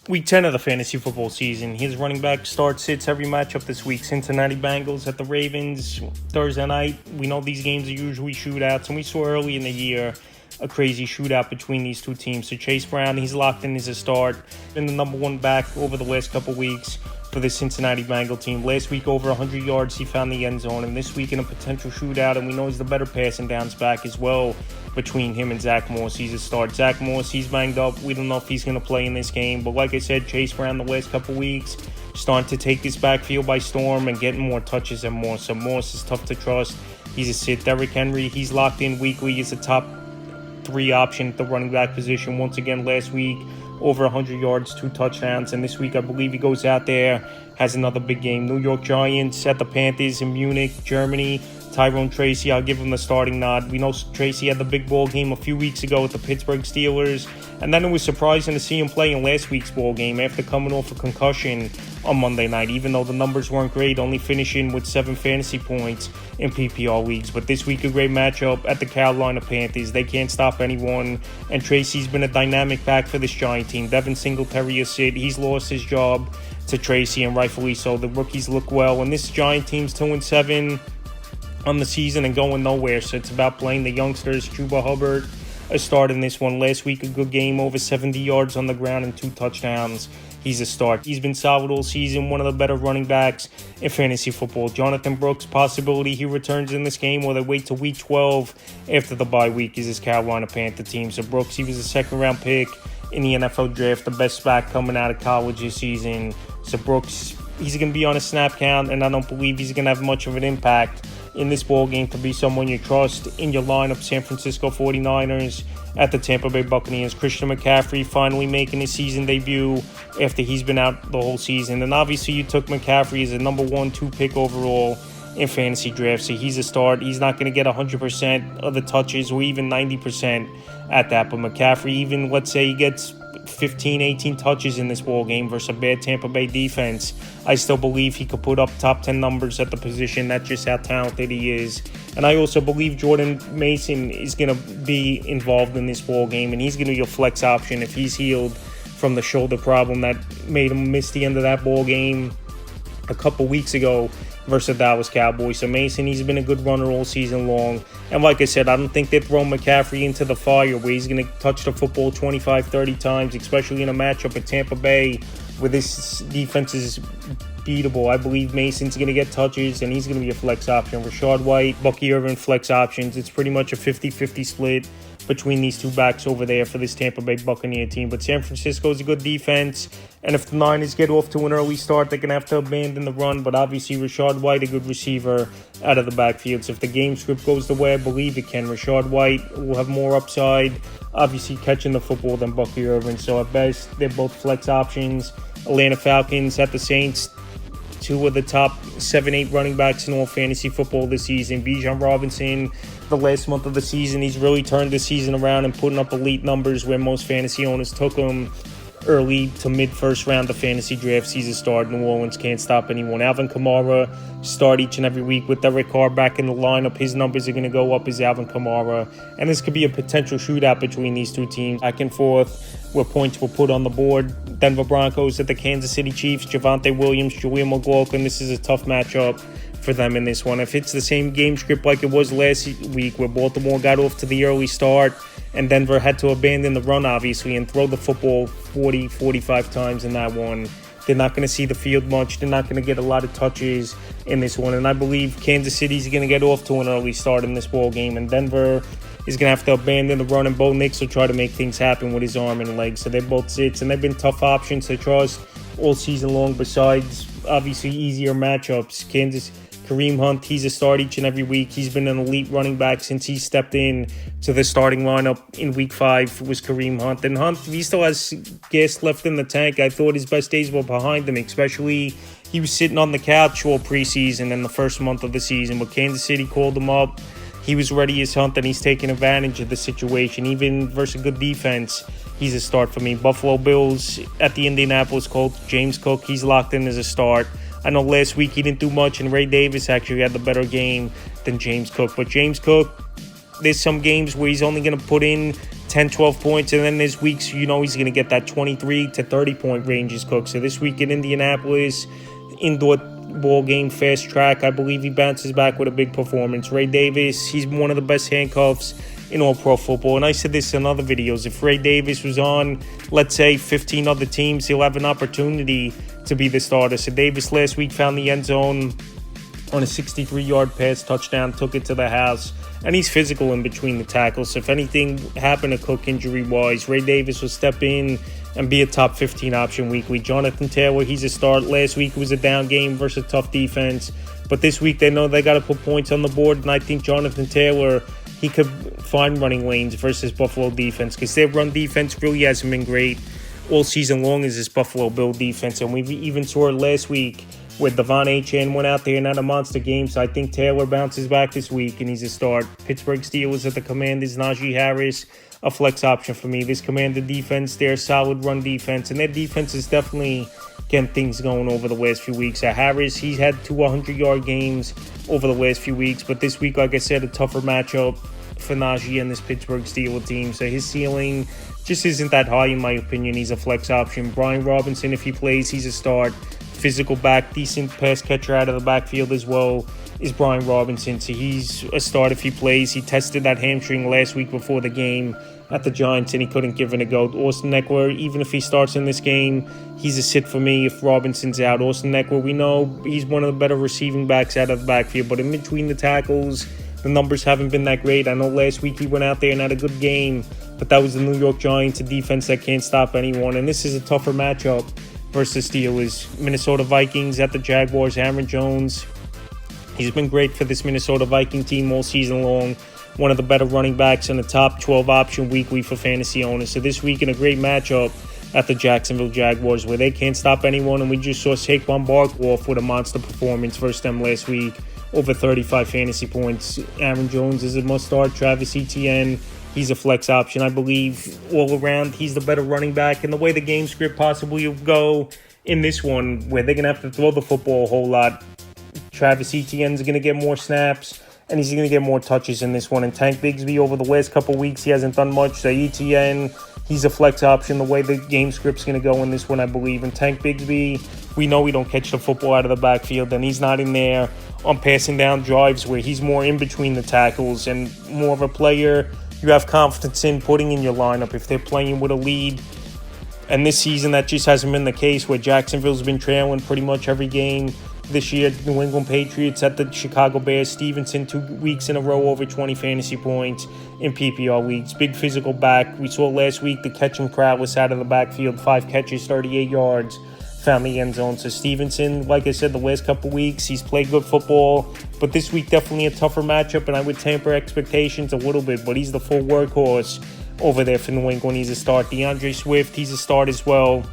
Week 10 of the fantasy football season. His running back sits every matchup this week. Cincinnati Bengals at the Ravens Thursday night. We know these games are usually shootouts, and we saw early in the year a crazy shootout between these two teams. So Chase Brown, he's locked in as a start. Been the number one back over the last couple weeks for the Cincinnati Bengal team. Last week, over 100 yards, he found the end zone. And this week in a potential shootout, and we know he's the better passing downs back as well between him and Zach Moss. He's a start. Zach Moss, he's banged up. We don't know if he's going to play in this game. But like I said, Chase Brown the last couple weeks starting to take this backfield by storm and getting more touches than Moss. So Moss is tough to trust. He's a sit. Derrick Henry, he's locked in weekly. He's a top 3 option at the running back position. Once again, last week, over 100 yards, 2 touchdowns. And this week, I believe he goes out there, has another big game. New York Giants at the Panthers in Munich, Germany. Tyrone Tracy, I'll give him the starting nod. We know Tracy had the big ball game a few weeks ago with the Pittsburgh Steelers. And then it was surprising to see him play in last week's ball game after coming off a concussion on Monday night, even though the numbers weren't great, only finishing with 7 fantasy points in PPR leagues. But this week, a great matchup at the Carolina Panthers. They can't stop anyone, and Tracy's been a dynamic back for this Giant team. Devin Singletary is sit. He's lost his job to Tracy, and rightfully so. The rookies look well, and this Giant team's 2-7 on the season and going nowhere. So it's about playing the youngsters. Chuba Hubbard a start in this one. Last week, a good game, over 70 yards on the ground and 2 touchdowns. He's a start. He's been solid all season, one of the better running backs in fantasy football. Jonathan Brooks, possibility he returns in this game, or they wait till week 12 after the bye week, is his Carolina Panther team. So Brooks, he was a second-round pick in the NFL draft, the best back coming out of college this season. So Brooks, he's going to be on a snap count, and I don't believe he's going to have much of an impact in this ball game to be someone you trust in your lineup. San Francisco 49ers at the Tampa Bay Buccaneers. Christian McCaffrey finally making his season debut after he's been out the whole season. And obviously you took McCaffrey as a number 1-2 pick overall in fantasy drafts, so he's a start. He's not going to get 100% of the touches or even 90% at that, but McCaffrey, even let's say he gets 15, 18 touches in this ball game versus a bad Tampa Bay defense, I still believe he could put up top 10 numbers at the position. That's just how talented he is. And I also believe Jordan Mason is going to be involved in this ball game, and he's going to be a flex option if he's healed from the shoulder problem that made him miss the end of that ball game a couple weeks ago versus the Dallas Cowboys. So Mason, he's been a good runner all season long. And like I said, I don't think they're throwing McCaffrey into the fire where he's going to touch the football 25, 30 times, especially in a matchup at Tampa Bay where this defense is beatable. I believe Mason's going to get touches, and he's going to be a flex option. Rashad White, Bucky Irvin, flex options. It's pretty much a 50-50 split between these two backs over there for this Tampa Bay Buccaneer team. But San Francisco is a good defense, and if the Niners get off to an early start, they're going to have to abandon the run. But obviously Rashad White, a good receiver out of the backfield. So if the game script goes the way I believe it can, Rashad White will have more upside, obviously catching the football, than Bucky Irvin. So at best, they're both flex options. Atlanta Falcons at the Saints, 2 of the top 7-8 running backs in all fantasy football this season. Bijan Robinson, the last month of the season, he's really turned the season around and putting up elite numbers where most fantasy owners took him early to mid-first round of fantasy drafts. He's a start. New Orleans can't stop anyone. Alvin Kamara, start each and every week with Derek Carr back in the lineup. His numbers are going to go up as Alvin Kamara. And this could be a potential shootout between these two teams. Back and forth where points were put on the board. Denver Broncos at the Kansas City Chiefs. Javonte Williams, Julian McLaughlin. This is a tough matchup for them in this one. If it's the same game script like it was last week where Baltimore got off to the early start and Denver had to abandon the run, obviously, and throw the football 40, 45 times in that one, they're not going to see the field much. They're not going to get a lot of touches in this one. And I believe Kansas City's going to get off to an early start in this ball game, and Denver is going to have to abandon the run, and Bo Nix will try to make things happen with his arm and legs. So they're both sits, and they've been tough options to trust all season long, besides obviously easier matchups. Kareem Hunt, he's a start each and every week. He's been an elite running back since he stepped in to the starting lineup in week 5 was Kareem Hunt. And Hunt, he still has gas left in the tank. I thought his best days were behind him, especially he was sitting on the couch all preseason in the first month of the season. But Kansas City called him up. He was ready as Hunt, and he's taking advantage of the situation. Even versus a good defense, he's a start for me. Buffalo Bills at the Indianapolis Colts. James Cook, he's locked in as a start. I know last week he didn't do much, and Ray Davis actually had the better game than James Cook. But James Cook, there's some games where he's only going to put in 10, 12 points. And then there's weeks, he's going to get that 23 to 30 point ranges cooked. So this week in Indianapolis, indoor ball game, fast track, I believe he bounces back with a big performance. Ray Davis, he's one of the best handcuffs in all pro football. And I said this in other videos. If Ray Davis was on, let's say, 15 other teams, he'll have an opportunity to be the starter. So Davis last week found the end zone on a 63-yard pass touchdown, took it to the house. And he's physical in between the tackles. So if anything happened to Cook injury-wise, Ray Davis will step in and be a top 15 option weekly. Jonathan Taylor, he's a start. Last week it was a down game versus a tough defense. But this week they know they got to put points on the board. And I think Jonathan Taylor, he could find running lanes versus Buffalo defense, because their run defense really hasn't been great all season long as this Buffalo Bill defense. And we even saw it last week where Devon Achane went out there and had a monster game. So I think Taylor bounces back this week and he's a start. Pittsburgh Steelers at the Commanders, Najee Harris, a flex option for me. This Commander defense, they're a solid run defense, and their defense is definitely getting things going over the last few weeks. Harris, he's had 2 100-yard games over the last few weeks, but this week, like I said, a tougher matchup for Najee and this Pittsburgh Steelers team. So his ceiling just isn't that high in my opinion. He's a flex option. Brian Robinson, if he plays, he's a start. Physical back, decent pass catcher out of the backfield as well is Brian Robinson. So he's a start if he plays. He tested that hamstring last week before the game at the Giants and he couldn't give it a go. Austin Eckler, even if he starts in this game, he's a sit for me if Robinson's out. Austin Eckler, we know he's one of the better receiving backs out of the backfield, but in between the tackles, the numbers haven't been that great. I know last week he went out there and had a good game, but that was the New York Giants, a defense that can't stop anyone. And this is a tougher matchup versus Steelers. Minnesota Vikings at the Jaguars. Aaron Jones, he's been great for this Minnesota Viking team all season long. One of the better running backs in the top 12 option weekly for fantasy owners. So this week in a great matchup at the Jacksonville Jaguars where they can't stop anyone. And we just saw Saquon Barkley off with a monster performance versus them last week. Over 35 fantasy points. Aaron Jones is a must-start. Travis Etienne, he's a flex option. I believe all around he's the better running back. And the way the game script possibly will go in this one, where they're going to have to throw the football a whole lot, Travis Etienne's going to get more snaps, and he's going to get more touches in this one. And Tank Bigsby, over the last couple weeks, he hasn't done much. So Etienne, he's a flex option. The way the game script's going to go in this one, I believe. And Tank Bigsby, we know he don't catch the football out of the backfield, and he's not in there on passing down drives where he's more in between the tackles and more of a player you have confidence in putting in your lineup if they're playing with a lead. And this season, that just hasn't been the case, where Jacksonville's been trailing pretty much every game this year. New England Patriots at the Chicago Bears. Stevenson 2 weeks in a row over 20 fantasy points in PPR leagues. Big physical back. We saw last week the catching prowess out of the backfield. 5 catches, 38 yards. Found the end zone. So Stevenson, like I said, the last couple weeks, he's played good football. But this week, definitely a tougher matchup, and I would temper expectations a little bit. But he's the full workhorse over there for New England. He's a start. DeAndre Swift, he's a start as well.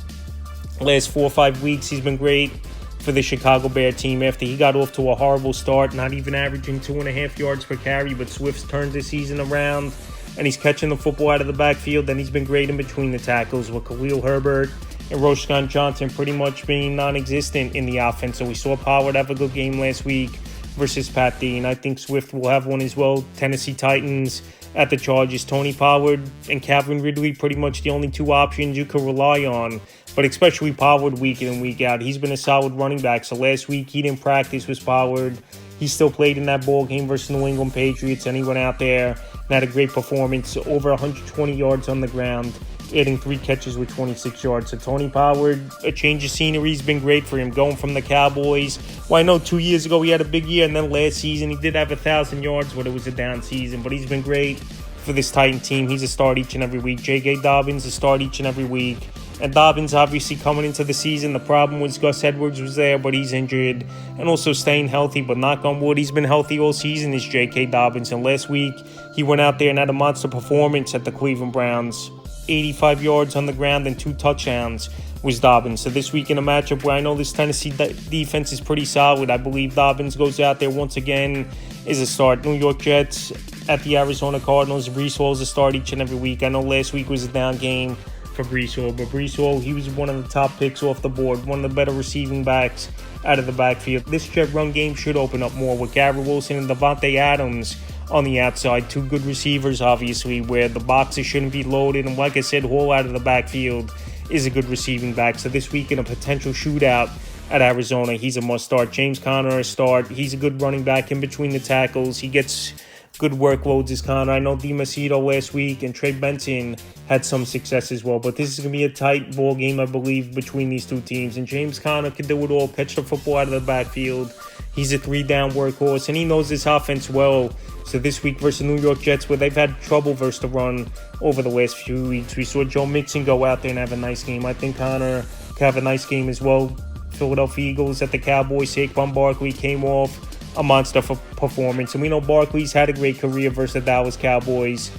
Last 4 or 5 weeks, he's been great for the Chicago Bear team after he got off to a horrible start, not even averaging 2.5 yards per carry. But Swift's turned the season around, and he's catching the football out of the backfield, and he's been great in between the tackles with Khalil Herbert and Roschon Johnson pretty much being non-existent in the offense. So we saw Pollard have a good game last week versus Pat Dean. I think Swift will have one as well. Tennessee Titans at the Chargers. Tony Pollard and Calvin Ridley pretty much the only 2 options you could rely on. But especially Pollard week in and week out. He's been a solid running back. So last week he didn't practice with Pollard. He still played in that ball game versus New England Patriots, and he went out there and had a great performance. Over 120 yards on the ground, adding 3 catches with 26 yards. So Tony Pollard, a change of scenery has been great for him, going from the Cowboys. Well, I know 2 years ago he had a big year, and then last season he did have 1,000 yards, but it was a down season. But he's been great for this Titan team. He's a start each and every week. J.K. Dobbins a start each and every week. And Dobbins obviously coming into the season, the problem was Gus Edwards was there, but he's injured. And also staying healthy, but knock on wood, he's been healthy all season, is J.K. Dobbins. And last week he went out there and had a monster performance at the Cleveland Browns. 85 yards on the ground and 2 touchdowns was Dobbins. So this week in a matchup where I know this Tennessee defense is pretty solid, I believe Dobbins goes out there once again, is a start. New York Jets at the Arizona Cardinals. Breece Hall is a start each and every week. I know last week was a down game for Breece Hall, but Breece Hall, he was one of the top picks off the board, one of the better receiving backs out of the backfield. This Jet run game should open up more with Garrett Wilson and Devontae Adams on the outside. Two good receivers, obviously, where the boxes shouldn't be loaded. And like I said, Hall out of the backfield is a good receiving back. So this week in a potential shootout at Arizona, he's a must-start. James Conner, a start. He's a good running back in between the tackles. He gets good workloads as Conner. I know DiMacedo last week and Trey Benson had some success as well. But this is going to be a tight ball game, I believe, between these two teams. And James Conner can do it all, catch the football out of the backfield. He's a three-down workhorse, and he knows this offense well. So this week versus the New York Jets, where they've had trouble versus the run over the last few weeks, we saw Joe Mixon go out there and have a nice game. I think Conner can have a nice game as well. Philadelphia Eagles at the Cowboys. Saquon Barkley came off a monster performance. And we know Barkley's had a great career versus the Dallas Cowboys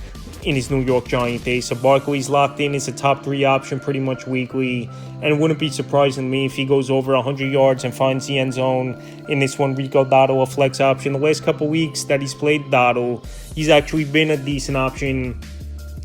in his New York Giant days. So Barkley's locked in as a top 3 option pretty much weekly. And it wouldn't be surprising to me if he goes over 100 yards and finds the end zone in this one. Rico Dotto, a flex option. The last couple weeks that he's played Dotto, he's actually been a decent option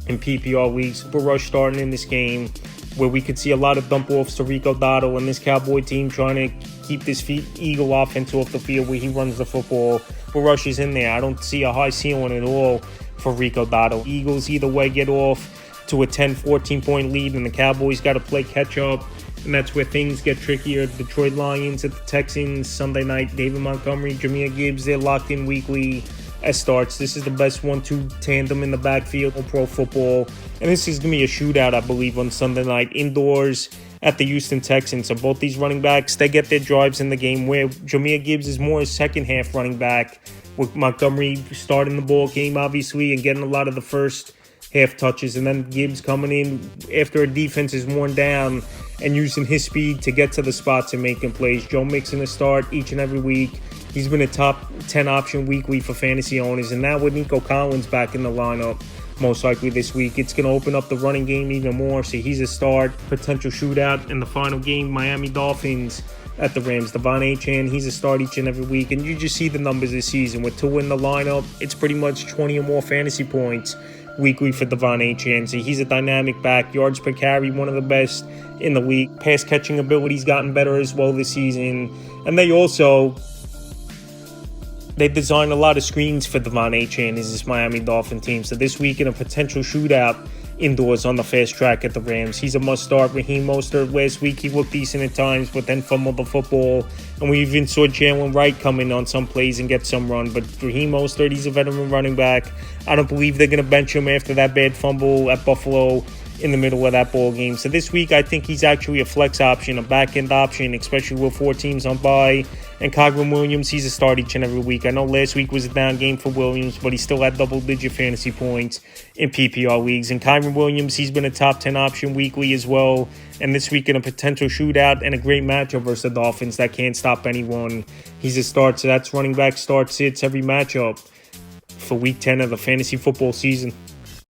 in PPR leagues. Super Rush starting in this game, where we could see a lot of dump-offs to Rico Dotto and this Cowboy team trying to keep this Eagle offense off the field where he runs the football. But Rush is in there. I don't see a high ceiling at all for Rico Dotto. Eagles either way get off to a 10, 14-point lead, and the Cowboys got to play catch-up, and that's where things get trickier. Detroit Lions at the Texans Sunday night. David Montgomery, Jahmyr Gibbs, they're locked in weekly as starts. This is the best 1-2 tandem in the backfield of pro football. And this is going to be a shootout, I believe, on Sunday night indoors at the Houston Texans. So both these running backs, they get their drives in the game, where Jahmyr Gibbs is more a second-half running back, with Montgomery starting the ball game, obviously, and getting a lot of the first half touches. And then Gibbs coming in after a defense is worn down and using his speed to get to the spots and making plays. Joe Mixon to start each and every week. He's been a top 10 option weekly for fantasy owners. And now with Nico Collins back in the lineup, most likely this week, it's going to open up the running game even more. So he's a start. Potential shootout in the final game, Miami Dolphins at the Rams. Devon Achane, he's a start each and every week. And you just see the numbers this season. With Tua in the lineup, it's pretty much 20 or more fantasy points weekly for Devon Achane. So he's a dynamic back. Yards per carry, one of the best in the league. Pass catching ability's gotten better as well this season. And they've designed a lot of screens for Devon Achane as this Miami Dolphin team. So this week in a potential shootout indoors on the fast track at the Rams, he's a must-start. Raheem Mostert last week, he looked decent at times, but then fumbled the football. And we even saw Jalen Wright come in on some plays and get some run. But Raheem Mostert, he's a veteran running back. I don't believe they're going to bench him after that bad fumble at Buffalo in the middle of that ball game. So this week, I think he's actually a flex option, a back-end option, especially with 4 teams on bye. And Kyren Williams, he's a start each and every week. I know last week was a down game for Williams, but he still had double-digit fantasy points in PPR leagues. And Kyren Williams, he's been a top 10 option weekly as well. And this week in a potential shootout and a great matchup versus the Dolphins that can't stop anyone, he's a start. So that's running back start sits every matchup for Week 10 of the fantasy football season.